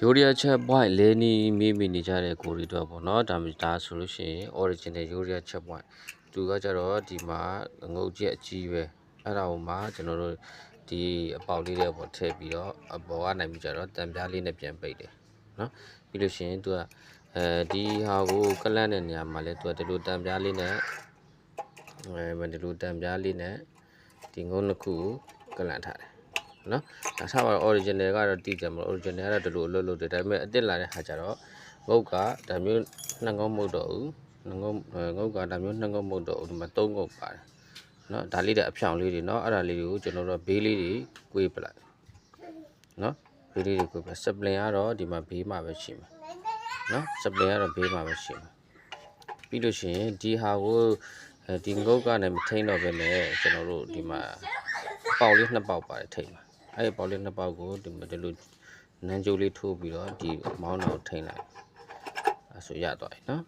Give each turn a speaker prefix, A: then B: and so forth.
A: Urea chap point လဲနီမိမိနေကြတဲ့ကိုရီတော့ပေါ့နော်ဒါဆိုလို့ရှိရင် original Urea chap point သူကကြတော့ဒီမှာငုတ်ချက်အကြီးပဲအဲ့ဒါကိုမှကျွန်တော်တို့ဒီအပေါက်လေးတွေပေါ့ထည့်ပြီးတော့အပေါ်ကနေပြီးကြတော့တံပြားလေးနဲ့ပြန်ပိတ်တယ်နော်ပြီးလို့ရှိရင်သူကဒီဟာကိုကလန့်တဲ့နေရာမှာလဲသူကဒီလိုတံပြားလေးနဲ့ဒီလိုတံပြားလေးနဲ့ဒီငုတ်နှစ်ခုကိုကလန့်ထားတယ်နော်ဒါထားပါ original ကတော့တိကျမလို့ original ကတော့ဒီလိုအလုပ်လုပ်တယ်ဒါပေမဲ့အစ်စ်လာတဲ့ဟာကျတော့ငုတ်ကဒါမျိုးနှစ်ငုတ်မဟုတ်တော့ဘူးငုတ်ကဒါမျိုးနှစ်ငုတ်မဟုတ်တော့ဘူးဒီမှာသုံးငုတ်ပါတယ်နော်ဒါလေးတဲ့အဖြောင်လေးတွေနော်အဲ့ဒါလေးတွေကိုကျွန်တော်တို့ဘေးလေးတွေ꿰ပလိုက်နော်ဘေးလေးတွေ꿰ပလိုက် spline ကတော့ဒီမှာဘေးမှာပဲရှိမှာနော် spline ကတော့ဘေးမှာပဲရှိမှာပြီးလို့ရှိရင်ဒီဟာကိုဒီငုတ်ကနေမထိန်တော့ဘဲနဲ့ကျွန်တော်တို့ဒီမှာပေါက်လေးနှစ်ပေါက်ပါတယ်ထိန်မှာအဲ့ဒီပေါက်လေးနှစ်ပေါက်ကိုဒီလိုနန်းကျိုးလေးထိုးပြီးတော့ဒီမောင်းတော်ထိန်လိုက်အဲ့ဆိုရသွားပြီနော်